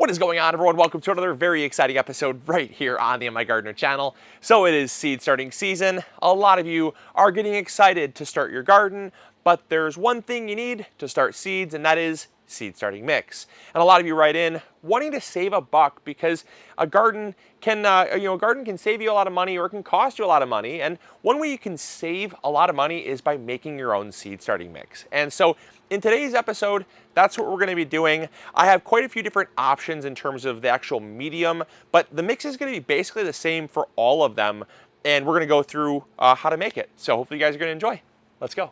What is going on, everyone? Welcome to another very exciting episode right here on the MIgardener channel. So it is seed starting season. A lot of you are getting excited to start your garden, but there's one thing you need to start seeds, and that is seed starting mix. And a lot of you write in wanting to save a buck because a garden can save you a lot of money, or it can cost you a lot of money. And one way you can save a lot of money is by making your own seed starting mix. And so in today's episode, that's what we're going to be doing. I have quite a few different options in terms of the actual medium, but the mix is going to be basically the same for all of them. And we're going to go through how to make it. So hopefully you guys are going to enjoy. Let's go.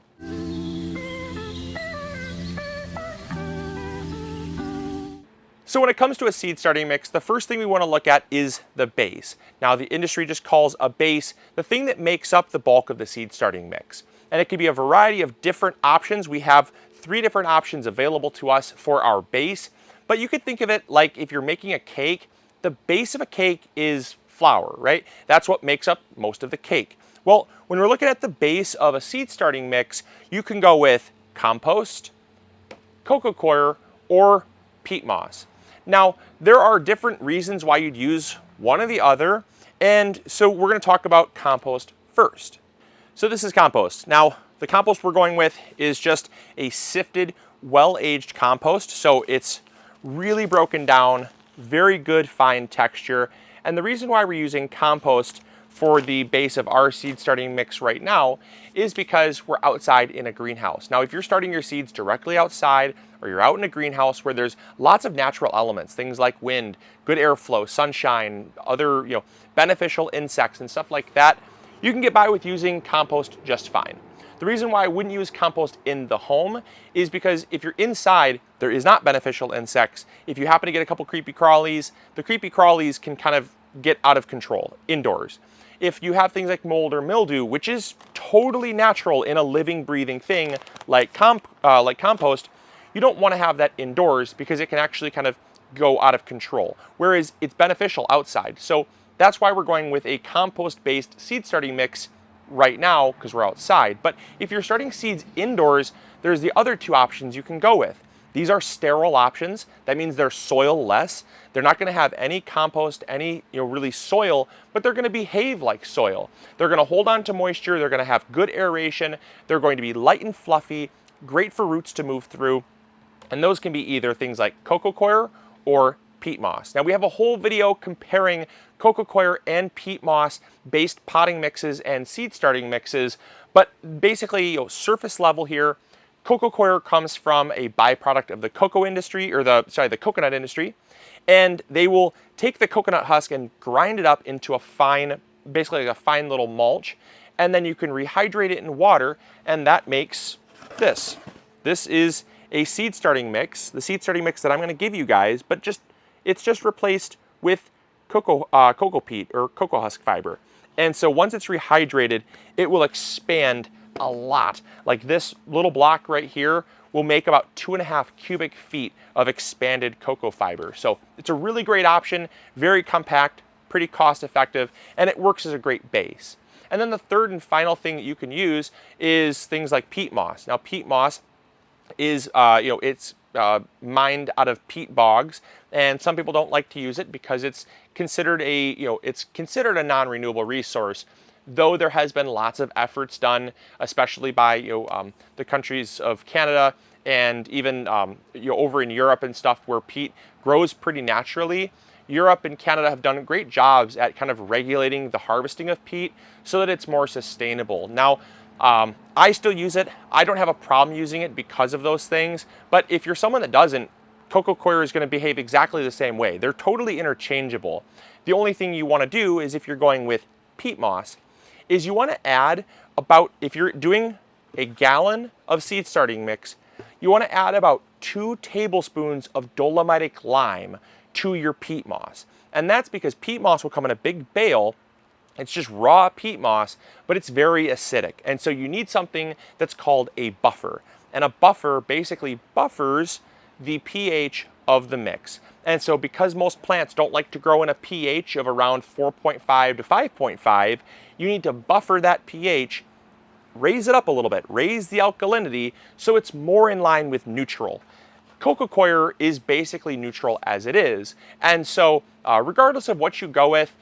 So when it comes to a seed starting mix, the first thing we want to look at is the base. Now, the industry just calls a base the thing that makes up the bulk of the seed starting mix. And it can be a variety of different options. We have 3 different options available to us for our base. But you could think of it like if you're making a cake, the base of a cake is flour, right? That's what makes up most of the cake. Well, when we're looking at the base of a seed starting mix, you can go with compost, coco coir, or peat moss. Now, there are different reasons why you'd use one or the other, and so we're going to talk about compost first. So this is compost. Now, the compost we're going with is just a sifted, well-aged compost, so it's really broken down, very good fine texture, and the reason why we're using compost for the base of our seed starting mix right now is because we're outside in a greenhouse. Now, if you're starting your seeds directly outside, or you're out in a greenhouse where there's lots of natural elements, things like wind, good airflow, sunshine, other beneficial insects and stuff like that, you can get by with using compost just fine. The reason why I wouldn't use compost in the home is because if you're inside, there is not beneficial insects. If you happen to get a couple creepy crawlies, the creepy crawlies can kind of get out of control indoors. If you have things like mold or mildew, which is totally natural in a living, breathing thing like compost, you don't want to have that indoors because it can actually kind of go out of control, whereas it's beneficial outside. So that's why we're going with a compost-based seed starting mix right now, because we're outside. But if you're starting seeds indoors, there's the other 2 options you can go with. These are sterile options. That means they're soil-less. They're not going to have any compost, any really soil, but they're going to behave like soil. They're going to hold on to moisture. They're going to have good aeration. They're going to be light and fluffy, great for roots to move through. And those can be either things like coco coir or peat moss. Now, we have a whole video comparing coco coir and peat moss based potting mixes and seed starting mixes, but basically surface level here, coco coir comes from a byproduct of the cocoa industry, or the coconut industry, and they will take the coconut husk and grind it up into a fine, basically like a fine little mulch, and then you can rehydrate it in water, and that makes this. This is a seed starting mix, the seed starting mix that I'm going to give you guys, but it's just replaced with cocoa peat or cocoa husk fiber. And so once it's rehydrated, it will expand a lot. Like this little block right here will make about 2.5 cubic feet of expanded cocoa fiber. So it's a really great option, very compact, pretty cost effective, and it works as a great base. And then the third and final thing that you can use is things like peat moss. Now, peat moss is it's mined out of peat bogs, and some people don't like to use it because it's considered a non-renewable resource. Though there has been lots of efforts done, especially by the countries of Canada and even over in Europe and stuff where peat grows pretty naturally. Europe and Canada have done great jobs at kind of regulating the harvesting of peat so that it's more sustainable. Now, I still use it. I don't have a problem using it because of those things. But if you're someone that doesn't, coco coir is going to behave exactly the same way. They're totally interchangeable. The only thing you want to do is, if you're going with peat moss, is you want to add about, if you're doing a gallon of seed starting mix, you want to add about 2 tablespoons of dolomitic lime to your peat moss. And that's because peat moss will come in a big bale. It's just raw peat moss, but it's very acidic. And so you need something that's called a buffer. And a buffer basically buffers the pH of the mix. And so because most plants don't like to grow in a pH of around 4.5 to 5.5, you need to buffer that pH, raise it up a little bit, raise the alkalinity so it's more in line with neutral. coco coir is basically neutral as it is. And so regardless of what you go with,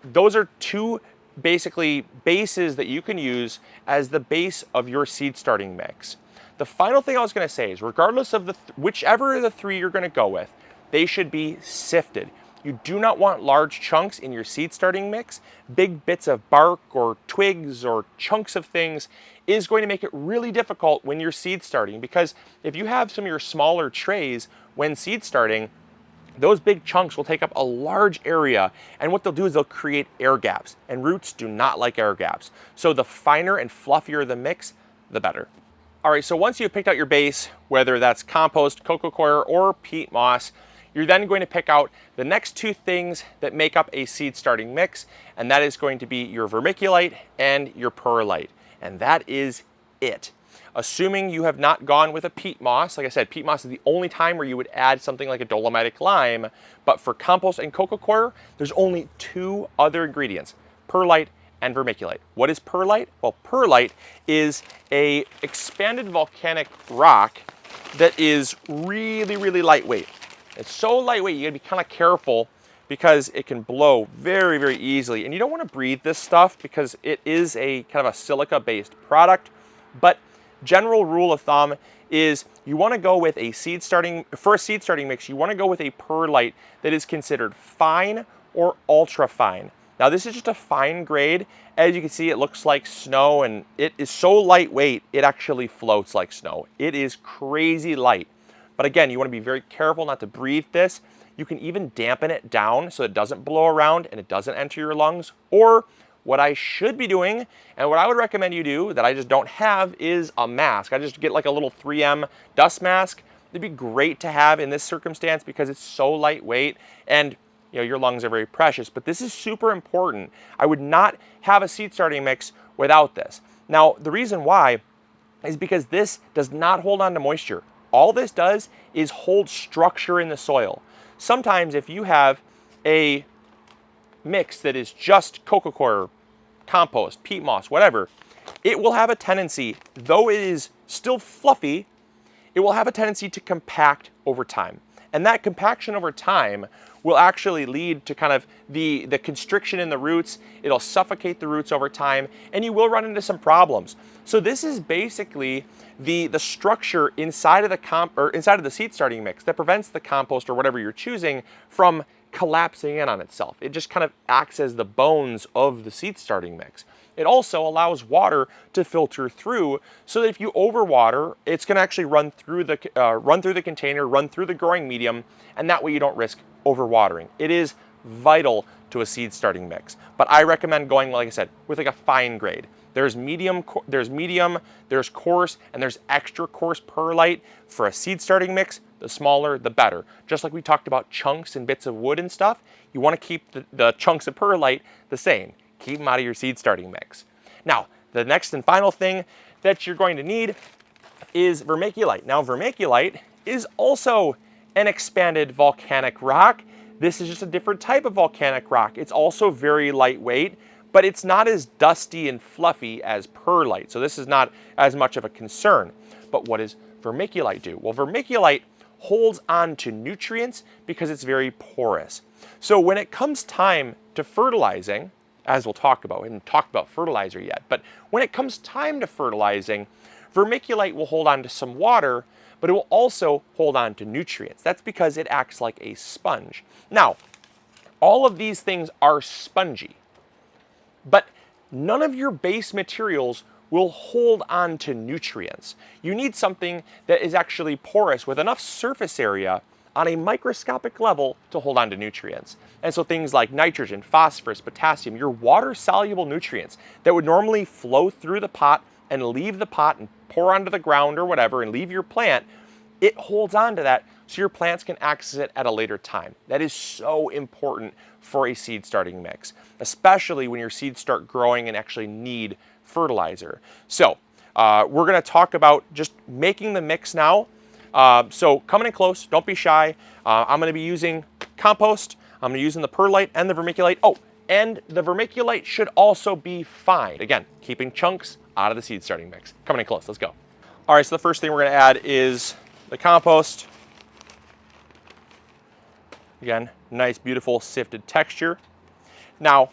those are two basically bases that you can use as the base of your seed starting mix. The final thing I was going to say is regardless of whichever of the three you're going to go with, they should be sifted. You do not want large chunks in your seed starting mix. Big bits of bark or twigs or chunks of things is going to make it really difficult when you're seed starting, because if you have some of your smaller trays when seed starting, those big chunks will take up a large area, and what they'll do is they'll create air gaps, and roots do not like air gaps. So the finer and fluffier the mix, the better. All right, so once you've picked out your base, whether that's compost, coco coir, or peat moss, you're then going to pick out the next two things that make up a seed starting mix, and that is going to be your vermiculite and your perlite. And that is it. Assuming you have not gone with a peat moss, like I said, peat moss is the only time where you would add something like a dolomitic lime, but for compost and coco coir, there's only two other ingredients, perlite and vermiculite. What is perlite? Well, perlite is a expanded volcanic rock that is really, really lightweight. It's so lightweight, you gotta be kind of careful because it can blow very, very easily. And you don't want to breathe this stuff because it is a kind of a silica-based product. But general rule of thumb is you want to go with a seed starting mix, you want to go with a perlite that is considered fine or ultra fine. Now this is just a fine grade. As you can see, it looks like snow, and it is so lightweight, it actually floats like snow. It is crazy light. But again, you want to be very careful not to breathe this. You can even dampen it down so it doesn't blow around and it doesn't enter your lungs. Or what I should be doing, and what I would recommend you do that I just don't have, is a mask. I just get like a little 3M dust mask. It'd be great to have in this circumstance because it's so lightweight and your lungs are very precious. But this is super important. I would not have a seed starting mix without this. Now, the reason why is because this does not hold on to moisture. All this does is hold structure in the soil. Sometimes if you have a mix that is just coco coir, compost, peat moss, whatever, it will have a tendency, though it is still fluffy, it will have a tendency to compact over time. And that compaction over time will actually lead to kind of the constriction in the roots. It'll suffocate the roots over time, and you will run into some problems. So this is basically the structure inside of the seed starting mix that prevents the compost or whatever you're choosing from collapsing in on itself. It just kind of acts as the bones of the seed starting mix. It also allows water to filter through, so that if you overwater, it's going to actually run through the container, run through the growing medium, and that way you don't risk overwatering. It is vital to a seed starting mix, but I recommend going, like I said, with like a fine grade. There's medium, there's coarse, and there's extra coarse perlite. For a seed starting mix, the smaller, the better. Just like we talked about chunks and bits of wood and stuff, you want to keep the chunks of perlite the same. Keep them out of your seed starting mix. Now, the next and final thing that you're going to need is vermiculite. Now, vermiculite is also an expanded volcanic rock. This is just a different type of volcanic rock. It's also very lightweight, but it's not as dusty and fluffy as perlite. So this is not as much of a concern. But what does vermiculite do? Well, vermiculite holds on to nutrients because it's very porous. So when it comes time to fertilizing, as we'll talk about, we haven't talked about fertilizer yet, but when it comes time to fertilizing, vermiculite will hold on to some water, but it will also hold on to nutrients. That's because it acts like a sponge. Now, all of these things are spongy, but none of your base materials will hold on to nutrients. You need something that is actually porous with enough surface area on a microscopic level to hold on to nutrients. And so things like nitrogen, phosphorus, potassium, your water-soluble nutrients that would normally flow through the pot and leave the pot and pour onto the ground or whatever and leave your plant, it holds on to that so your plants can access it at a later time. That is so important for a seed starting mix, especially when your seeds start growing and actually need fertilizer. So we're gonna talk about just making the mix now. So coming in close, don't be shy. I'm gonna be using compost, I'm gonna be using the perlite and the vermiculite. Oh, and the vermiculite should also be fine. Again, keeping chunks out of the seed starting mix. Coming in close, let's go. All right, so the first thing we're gonna add is the compost. Again, nice, beautiful sifted texture. Now,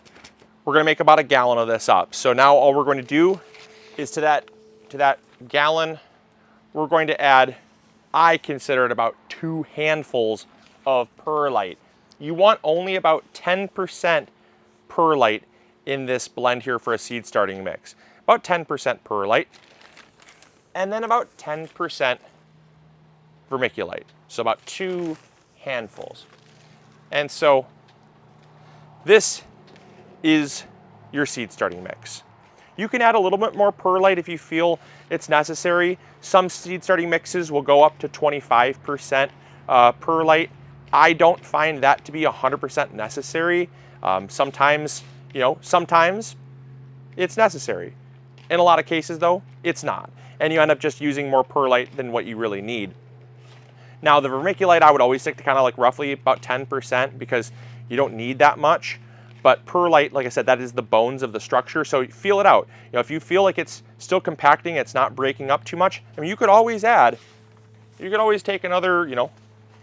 we're gonna make about a gallon of this up. So now all we're going to do is to that gallon, we're going to add, I consider it about 2 handfuls of perlite. You want only about 10% perlite in this blend here for a seed starting mix. About 10% perlite, and then about 10% vermiculite. So about 2 handfuls. And so this is your seed starting mix. You can add a little bit more perlite if you feel it's necessary. Some seed starting mixes will go up to 25% perlite. I don't find that to be 100% necessary. Sometimes it's necessary. In a lot of cases though, it's not. And you end up just using more perlite than what you really need. Now the vermiculite, I would always stick to kind of like roughly about 10% because you don't need that much. But perlite, like I said, that is the bones of the structure, so feel it out. You know, if you feel like it's still compacting, it's not breaking up too much, I mean, you could always take another,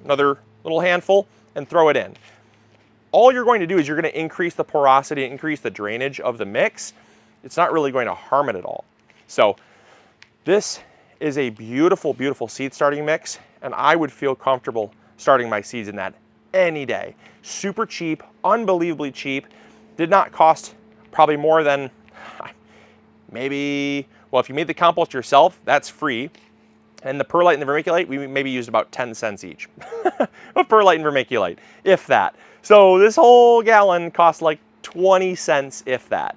another little handful and throw it in. All you're going to do is you're going to increase the porosity, increase the drainage of the mix. It's not really going to harm it at all. So this is a beautiful, beautiful seed starting mix, and I would feel comfortable starting my seeds in that any day. Super cheap, unbelievably cheap. Did not cost probably more than maybe, well, if you made the compost yourself, that's free. And the perlite and the vermiculite, we maybe used about 10 cents each of perlite and vermiculite, if that. So this whole gallon cost like 20 cents, if that.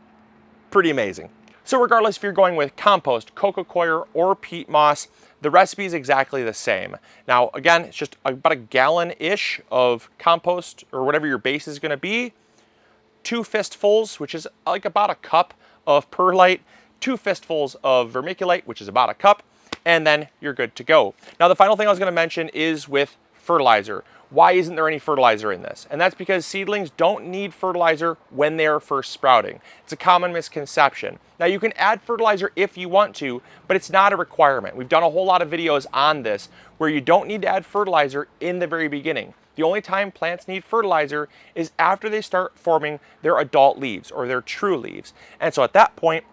Pretty amazing. So regardless if you're going with compost, coco coir, or peat moss, the recipe is exactly the same. Now, again, it's just about a gallon-ish of compost or whatever your base is gonna be, 2 fistfuls, which is like about a cup of perlite, 2 fistfuls of vermiculite, which is about a cup, and then you're good to go. Now, the final thing I was gonna mention is with fertilizer. Why isn't there any fertilizer in this? And that's because seedlings don't need fertilizer when they are first sprouting. It's a common misconception. Now you can add fertilizer if you want to, but it's not a requirement. We've done a whole lot of videos on this where you don't need to add fertilizer in the very beginning. The only time plants need fertilizer is after they start forming their adult leaves or their true leaves. And so at that point,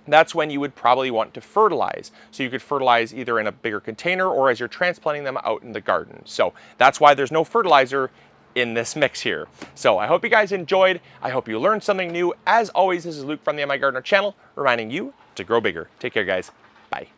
that's when you would probably want to fertilize. So you could fertilize either in a bigger container or as you're transplanting them out in the garden. So that's why there's no fertilizer in this mix here. So I hope you guys enjoyed. I hope you learned something new. As always, this is Luke from the MIgardener channel, reminding you to grow bigger. Take care, guys. Bye.